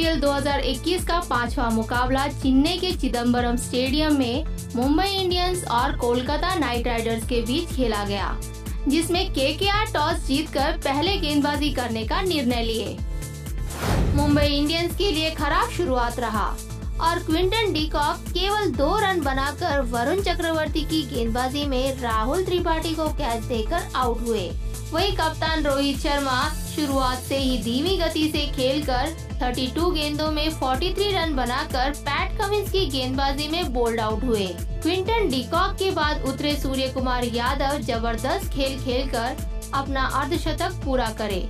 IPL 2021 का पांचवा मुकाबला चेन्नई के चिदम्बरम स्टेडियम में मुंबई इंडियंस और कोलकाता नाइट राइडर्स के बीच खेला गया, जिसमें केकेआर टॉस जीतकर पहले गेंदबाजी करने का निर्णय लिए। मुंबई इंडियंस के लिए खराब शुरुआत रहा और क्विंटन डिकॉक केवल 2 रन बनाकर वरुण चक्रवर्ती की गेंदबाजी में राहुल त्रिपाठी को कैच देकर आउट हुए। वहीं कप्तान रोहित शर्मा शुरुआत से ही धीमी गति से खेलकर 32 गेंदों में 43 रन बनाकर पैट कमिंस की गेंदबाजी में बोल्ड आउट हुए। क्विंटन डिकॉक के बाद उतरे सूर्य कुमार यादव जबरदस्त खेल खेलकर अपना अर्धशतक पूरा करे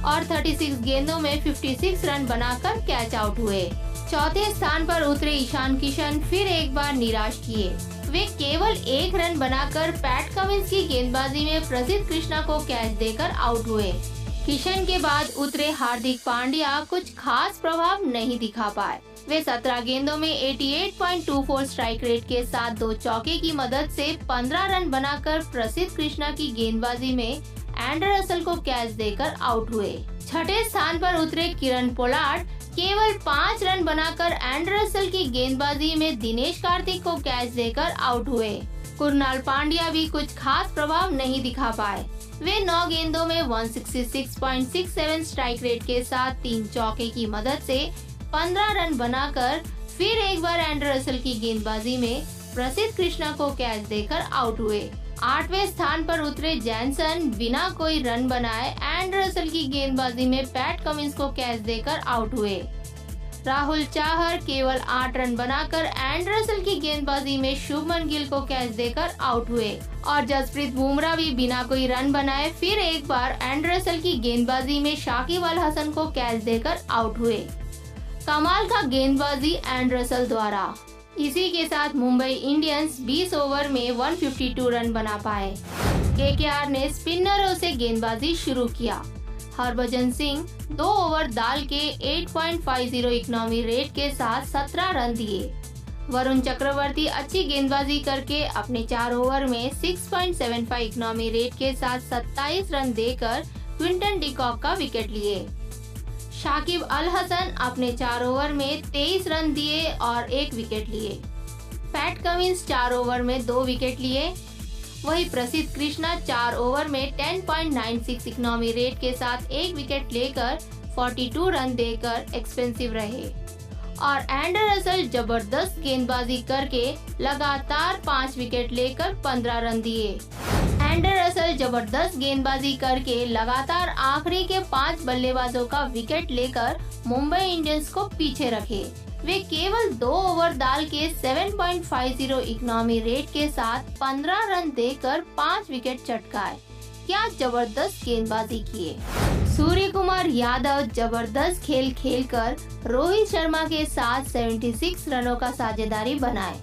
और 36 गेंदों में 56 रन बनाकर कैच आउट हुए। चौथे स्थान पर उतरे ईशान किशन फिर एक बार निराश किए। वे केवल 1 रन बनाकर पैट कमिंस की गेंदबाजी में प्रसिद्ध कृष्णा को कैच देकर आउट हुए। किशन के बाद उतरे हार्दिक पांड्या कुछ खास प्रभाव नहीं दिखा पाए। वे 17 गेंदों में 88.24 स्ट्राइक रेट के साथ 2 चौके की मदद से 15 रन बनाकर प्रसिद्ध कृष्णा की गेंदबाजी में एंडर रसल को कैच देकर आउट हुए। छठे स्थान पर उतरे किरण पोलार्ड केवल 5 रन बनाकर एंडर रसल की गेंदबाजी में दिनेश कार्तिक को कैच देकर आउट हुए। कुणाल पांड्या भी कुछ खास प्रभाव नहीं दिखा पाए। वे 9 गेंदों में 166.67 स्ट्राइक रेट के साथ 3 चौके की मदद से 15 रन बनाकर फिर एक बार एंडर रसल की गेंदबाजी में प्रसिद्ध कृष्णा को कैच देकर आउट हुए। 8वें स्थान पर उतरे जैनसन बिना कोई रन बनाए एंडर रसल की गेंदबाजी में पैट कमिंस को कैच देकर आउट हुए। राहुल चाहर केवल 8 रन बनाकर एंडर रसल की गेंदबाजी में शुभमन गिल को कैच देकर आउट हुए और जसप्रीत बुमराह भी बिना कोई रन बनाए फिर एक बार एंडर रसल की गेंदबाजी में शाकिब अल हसन को कैच देकर आउट हुए। कमाल का गेंदबाजी एंडर रसल द्वारा। इसी के साथ मुंबई इंडियंस 20 ओवर में 152 रन बना पाए। केकेआर ने स्पिनरों से गेंदबाजी शुरू किया। हरभजन सिंह 2 ओवर डाल के 8.50 इकोनॉमी रेट के साथ 17 रन दिए। वरुण चक्रवर्ती अच्छी गेंदबाजी करके अपने 4 ओवर में 6.75 इकोनॉमी रेट के साथ 27 रन देकर क्विंटन डिकॉक का विकेट लिए। शाकिब अल हसन अपने 4 ओवर में 23 रन दिए और 1 विकेट लिए। पैट कमिंस 4 ओवर में 2 विकेट लिए। वहीं प्रसिद्ध कृष्णा 4 ओवर में 10.96 इकोनॉमी रेट के साथ 1 विकेट लेकर 42 रन देकर एक्सपेंसिव रहे और एंडर रसल जबरदस्त गेंदबाजी करके लगातार 5 विकेट लेकर 15 रन दिए। एंडर रसल जबरदस्त गेंदबाजी करके लगातार आखिरी के 5 बल्लेबाजों का विकेट लेकर मुंबई इंडियंस को पीछे रखे। वे केवल 2 ओवर डाल के 7.50 इकोनॉमी रेट के साथ 15 रन देकर 5 विकेट चटकाए। क्या जबरदस्त गेंदबाजी किए। सूर्य कुमार यादव जबरदस्त खेल खेलकर रोहित शर्मा के साथ 76 रनों का साझेदारी बनाए।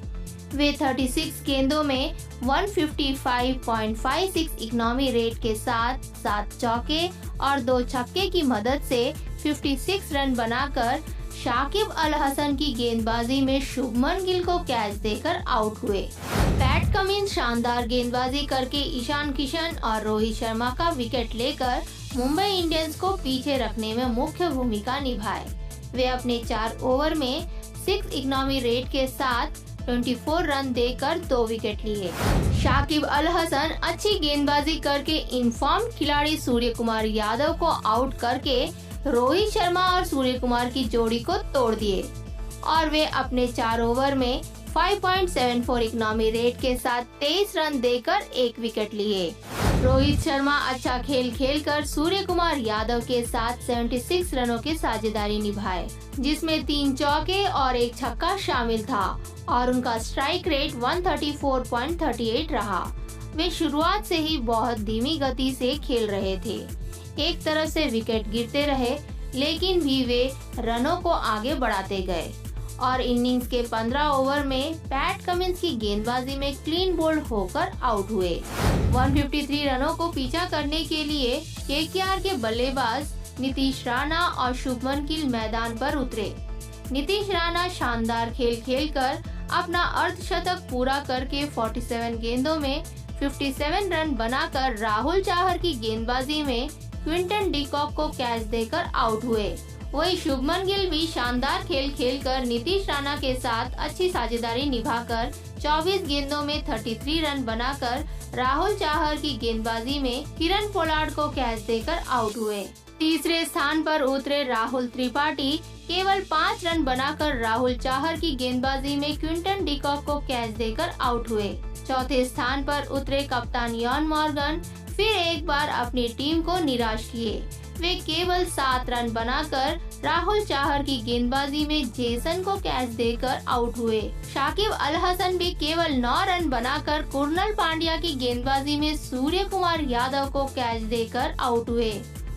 वे 36 गेंदों में 155.56 इकोनॉमी रेट के साथ 7 चौके और 2 छक्के की मदद से 56 रन बनाकर शाकिब अल हसन की गेंदबाजी में शुभमन गिल को कैच देकर आउट हुए। पैट कमिंस शानदार गेंदबाजी करके ईशान किशन और रोहित शर्मा का विकेट लेकर मुंबई इंडियंस को पीछे रखने में मुख्य भूमिका निभाए। वे अपने 4 ओवर में 6 इकोनॉमी रेट के साथ 24 रन देकर 2 विकेट लिए। शाकिब अल हसन अच्छी गेंदबाजी करके इनफॉर्म खिलाड़ी सूर्य कुमार यादव को आउट करके रोहित शर्मा और सूर्य कुमार की जोड़ी को तोड़ दिए और वे अपने 4 ओवर में 5.74 इकोनॉमी रेट के साथ 23 रन देकर 1 विकेट लिए। रोहित शर्मा अच्छा खेल खेलकर सूर्य कुमार यादव के साथ 76 रनों की साझेदारी निभाए, जिसमें 3 चौके और 1 छक्का शामिल था और उनका स्ट्राइक रेट 134.38 रहा। वे शुरुआत से ही बहुत धीमी गति से खेल रहे थे। एक तरफ से विकेट गिरते रहे, लेकिन भी वे रनों को आगे बढ़ाते गए और इनिंग्स के 15 ओवर में पैट कमिंस की गेंदबाजी में क्लीन बोल्ड होकर आउट हुए। 153 रनों को पीछा करने के लिए केकेआर के बल्लेबाज नीतीश राणा और शुभमन गिल मैदान पर उतरे। नीतीश राणा शानदार खेल खेलकर अपना अर्धशतक पूरा करके 47 गेंदों में 57 रन बनाकर राहुल चाहर की गेंदबाजी में क्विंटन डिकॉक को कैच देकर आउट हुए। वही शुभमन गिल भी शानदार खेल खेलकर नीतीश राणा के साथ अच्छी साझेदारी निभाकर 24 गेंदों में 33 रन बनाकर राहुल चाहर की गेंदबाजी में किरण पोलार्ड को कैच देकर आउट हुए। तीसरे स्थान पर उतरे राहुल त्रिपाठी केवल 5 रन बनाकर राहुल चाहर की गेंदबाजी में क्विंटन डिकॉक को कैच देकर आउट हुए। चौथे स्थान पर उतरे कप्तान यॉन मॉर्गन फिर एक बार अपनी टीम को निराश किए। वे केवल 7 रन बनाकर राहुल चाहर की गेंदबाजी में जेसन को कैच देकर आउट हुए। शाकिब अल हसन भी केवल 9 रन बनाकर कुरनल पांड्या की गेंदबाजी में सूर्य कुमार यादव को कैच देकर आउट हुए।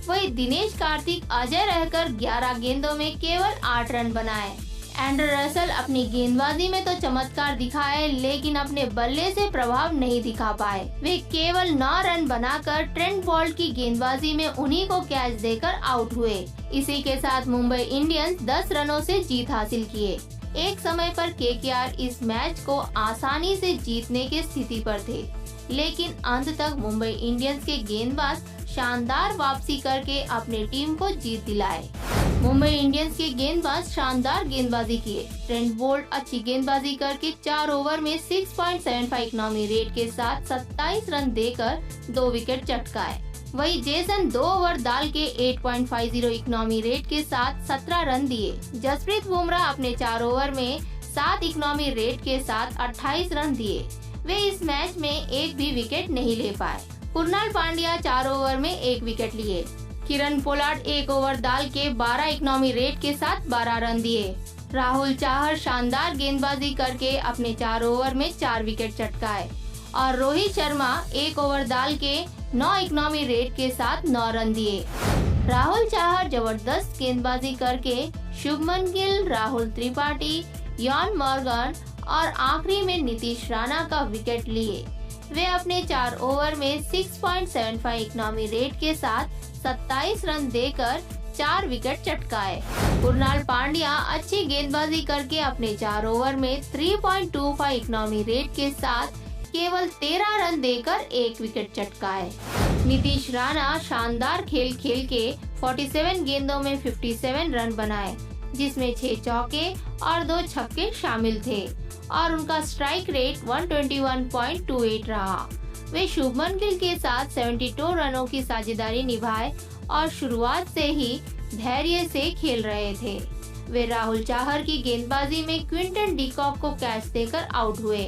वही दिनेश कार्तिक अजय रहकर 11 गेंदों में केवल 8 रन बनाए। एंडर रसल अपनी गेंदबाजी में तो चमत्कार दिखाए लेकिन अपने बल्ले से प्रभाव नहीं दिखा पाए। वे केवल 9 रन बनाकर ट्रेंट बोल्ट की गेंदबाजी में उन्हीं को कैच देकर आउट हुए। इसी के साथ मुंबई इंडियंस 10 रनों से जीत हासिल किए। एक समय पर केकेआर इस मैच को आसानी से जीतने की स्थिति पर थे, लेकिन अंत तक मुंबई इंडियंस के गेंदबाज शानदार वापसी करके अपनी टीम को जीत दिलाए। मुंबई इंडियंस के गेंदबाज शानदार गेंदबाजी किए। ट्रेंट बोल्ट अच्छी गेंदबाजी करके 4 ओवर में 6.75 इकोनॉमी रेट के साथ 27 रन देकर 2 विकेट चटकाए। वही जेसन 2 ओवर डाल के 8.50 इकोनॉमी रेट के साथ 17 रन दिए। जसप्रीत बुमराह अपने 4 ओवर में 7 इकोनॉमी रेट के साथ 28 रन दिए। वे इस मैच में एक भी विकेट नहीं ले पाए। कुरनल पांड्या 4 ओवर में 1 विकेट लिए। किरण पोलार्ड 1 ओवर डाल के 12 इकोनॉमी रेट के साथ 12 रन दिए। राहुल चाहर शानदार गेंदबाजी करके अपने 4 ओवर में 4 विकेट चटकाए और रोहित शर्मा 1 ओवर डाल के 9 इकोनॉमी रेट के साथ 9 रन दिए। राहुल चाहर जबरदस्त गेंदबाजी करके शुभमन गिल, राहुल त्रिपाठी, यॉन मॉर्गन और आखिरी में नीतीश राणा का विकेट लिए। वे अपने 4 ओवर में 6.75 इकोनॉमी रेट के साथ 27 रन देकर 4 विकेट चटकाए। कुरनाल पांड्या अच्छी गेंदबाजी करके अपने 4 ओवर में 3.25 इकोनॉमी रेट के साथ केवल 13 रन देकर 1 विकेट चटकाए। नीतीश राणा शानदार खेल खेल के 47 गेंदों में 57 रन बनाए, जिसमें 6 चौके और 2 छक्के शामिल थे और उनका स्ट्राइक रेट 121.28 रहा। वे शुभमन गिल के साथ 72 रनों की साझेदारी निभाए और शुरुआत से ही धैर्य से खेल रहे थे। वे राहुल चाहर की गेंदबाजी में क्विंटन डिकॉक को कैच देकर आउट हुए।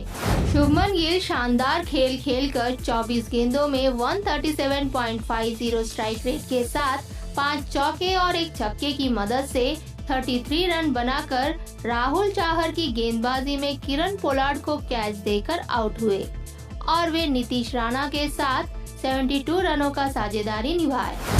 शुभमन गिल शानदार खेल खेलकर 24 गेंदों में 137.50 स्ट्राइक रेट के साथ 5 चौके और 1 छक्के की मदद से 33 रन बनाकर राहुल चाहर की गेंदबाजी में किरण पोलार्ड को कैच देकर आउट हुए और वे नीतीश राणा के साथ 72 रनों का साझेदारी निभाए।